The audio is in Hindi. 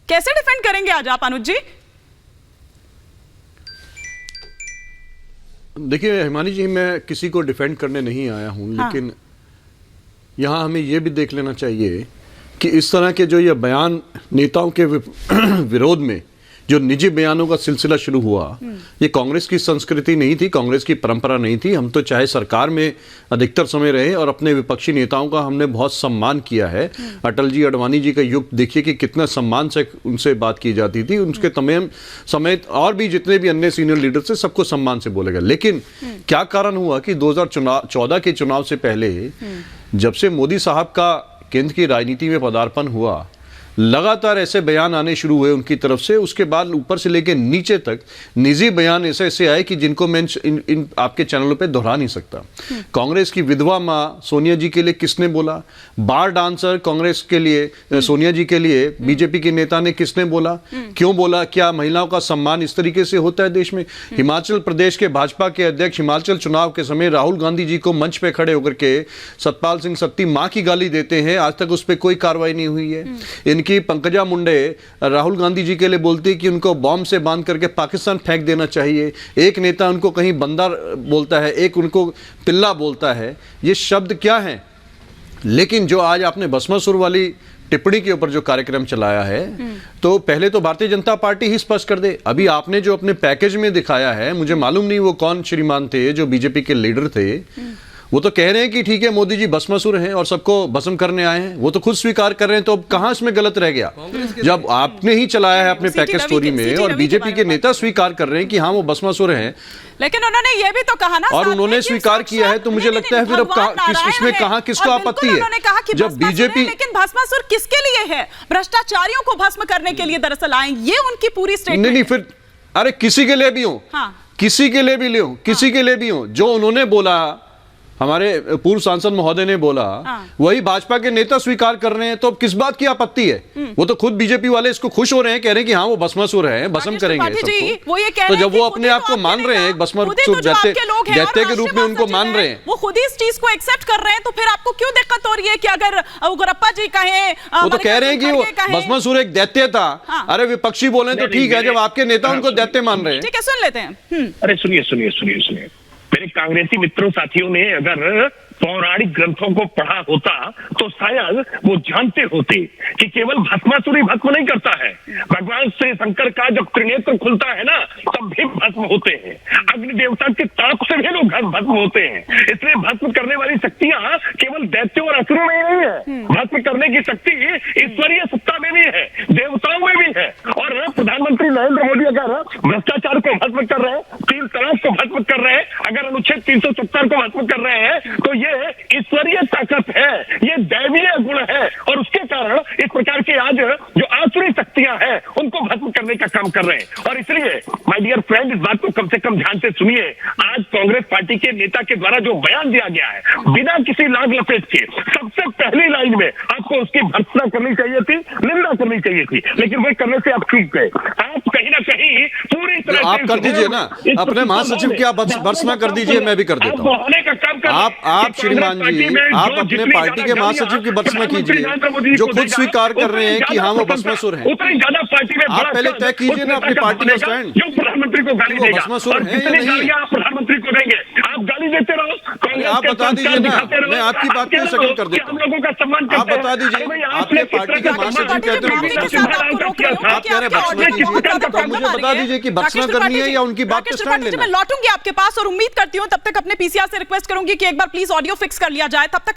कैसे डिफेंड करेंगे आज आप अनुज जी? देखिए हिमानी जी, मैं किसी को डिफेंड करने नहीं आया हूं, लेकिन यहां हमें यह भी देख लेना चाहिए कि इस तरह के जो ये बयान नेताओं के विरोध में जो निजी बयानों का सिलसिला शुरू हुआ, ये कांग्रेस की संस्कृति नहीं थी, कांग्रेस की परंपरा नहीं थी। हम तो चाहे सरकार में अधिकतर समय रहे और अपने विपक्षी नेताओं का हमने बहुत सम्मान किया है। अटल जी, अडवाणी जी का युग देखिए कि कितना सम्मान से उनसे बात की जाती थी। उनके तमाम समेत और भी जितने भी अन्य सीनियर लीडर थे, सबको सम्मान से बोलेगा। लेकिन क्या कारण हुआ कि 2014 के चुनाव से पहले जब से मोदी साहब का केंद्र की राजनीति में पदार्पण हुआ, लगातार ऐसे बयान आने शुरू हुए उनकी तरफ से। उसके बाद ऊपर से लेकर नीचे तक निजी बयान ऐसे ऐसे आए कि जिनको मैं इन आपके चैनलों पे दोहरा नहीं सकता। कांग्रेस की विधवा मां सोनिया जी के लिए किसने बोला? बार डांसर कांग्रेस के लिए सोनिया जी के लिए बीजेपी के नेता ने किसने बोला? क्यों बोला? क्या महिलाओं का सम्मान इस तरीके से होता है देश में? हिमाचल प्रदेश के भाजपा के अध्यक्ष हिमाचल चुनाव के समय राहुल गांधी जी को मंच पे खड़े होकर के सतपाल सिंह सत्ती मां की गाली देते हैं, आज तक उस पर कोई कार्रवाई नहीं हुई है। कि पंकजा मुंडे राहुल गांधी जी के लिए बोलती है कि उनको बॉम्ब से बांध करके पाकिस्तान फेंक देना चाहिए। एक नेता उनको कहीं बंदर बोलता है, एक उनको पिल्ला बोलता है। ये शब्द क्या हैं? लेकिन जो आज आपने भस्मासुर वाली टिप्पणी के ऊपर जो कार्यक्रम चलाया है, तो पहले तो भारतीय जनता पार्टी ही स्पष्ट कर दे। अभी आपने जो अपने पैकेज में दिखाया है, मुझे मालूम नहीं वो कौन श्रीमान थे जो बीजेपी के लीडर थे, वो तो कह रहे हैं कि ठीक है मोदी जी भस्मासुर हैं और सबको भस्म करने आए हैं, वो तो खुद स्वीकार कर रहे हैं। तो अब कहां इसमें गलत रह गया? जब आपने ही चलाया है अपने पैकेज स्टोरी में और बीजेपी के नेता स्वीकार कर रहे हैं कि हाँ वो भस्मासुर हैं, लेकिन उन्होंने ये भी तो कहा ना, और उन्होंने स्वीकार किया है, तो मुझे लगता है फिर अब इसमें कहां किसको आपत्ति है? जब बीजेपी, लेकिन भस्मासुर किसके लिए है? भ्रष्टाचारियों को भस्म करने के लिए दरअसल आए, ये उनकी पूरी स्टेटमेंट। नहीं फिर अरे किसी के लिए भी हो, किसी के लिए भी ले, किसी के लिए भी हो, जो उन्होंने बोला, हमारे पूर्व सांसद महोदय ने बोला, वही भाजपा के नेता स्वीकार कर रहे हैं, तो अब किस बात की आपत्ति है? वो तो खुद बीजेपी वाले इसको खुश हो रहे हैं, कह रहे हैं कि हाँ वो भस्मासुर है, भस्म करेंगे सबको। वो ये कह तो रहे हैं जब वो अपने आप को मान रहे हैं भस्मासुर दैत्य के रूप में उनको मान रहे हैं, वो खुद ही इस चीज को एक्सेप्ट कर रहे हैं, तो फिर आपको क्यों दिक्कत हो रही है कि अगर उग्रप्पा जी कहें, वो तो कह रहे हैं कि वो भस्मासुर एक दैत्य था। अरे विपक्षी बोले तो ठीक है, जब आपके नेता उनको दैत्य मान रहे हैं। ठीक है, सुन लेते हैं। अरे सुनिए, मेरे कांग्रेसी मित्रों साथियों ने अगर पौराणिक ग्रंथों को पढ़ा होता तो शायद वो जानते होते कि केवल भस्मासुर ही भस्म नहीं करता है। भगवान श्री शंकर का जब त्रिनेत्र खुलता है ना, तब भी भस्म होते हैं। अग्नि देवता के ताप से भी लोग भस्म होते हैं। इसलिए भस्म करने वाली शक्तियां केवल दैत्यों और असुरों में नहीं है, भस्म करने की शक्ति ईश्वरीय सत्ता में भी है, देवताओं में भी है। और प्रधानमंत्री नरेंद्र मोदी अगर भ्रष्टाचार को भस्म कर रहे हैं, 3 तलाक को भस्म कर रहे हैं, अगर अनुच्छेद 370 को भस्म कर रहे हैं, तो ये ईश्वरीय ताकत है, ये दैवीय गुण है। और उसके कारण इस प्रकार के आज जो आसुरी शक्तियां हैं उनको भस्म करने का काम कर रहे हैं। और इसलिए माय डियर फ्रेंड, इस बात को कम से कम ध्यान से सुनिए। आज कांग्रेस पार्टी के नेता के द्वारा जो बयान दिया गया है, बिना किसी लाग लपेट के, सबसे पहली लाइन में आपको उसकी भर्त्सना करनी चाहिए थी, निंदा करनी चाहिए थी, लेकिन वे करने से आप चूक गए। आप कहीं ना कहीं पूरी तरह आप कर दीजिए ना, अपने महासचिव की आप भर्त्सना कर दीजिए, मैं भी कर देता हूँ। आप श्रीमान जी, आप अपने पार्टी के महासचिव की भर्त्सना कीजिए, जो खुद स्वीकार कर रहे हैं कि हाँ वो भस्मासुर हैं। आप पहले तय कीजिए ना अपनी पार्टी का स्टैंड, जो प्रधानमंत्री को गाली देगा, भस्मासुर है या नहीं। आप प्रधानमंत्री को देंगे, आप गाली देते रहो, आप बता दीजिए ना, मैं आपकी बात को सेकंड कर देता हूँ। हम लोगों का सम्मान करते हैं। आप बता दीजिए, आपने पार्टी के महासचिव कहते हैं आप कह रहे भर्त्सना कीजिए, तो मुझे बता दीजिए कि भर्त्सना करनी है या उनकी बात पे स्टैंड लेना है। मैं लौटूंगी आपके पास और उम्मीद करती हूँ तब तक अपने पीसीआर से रिक्वेस्ट करूंगी कि एक बार प्लीज ऑडियो फिक्स कर लिया जाए। तब तक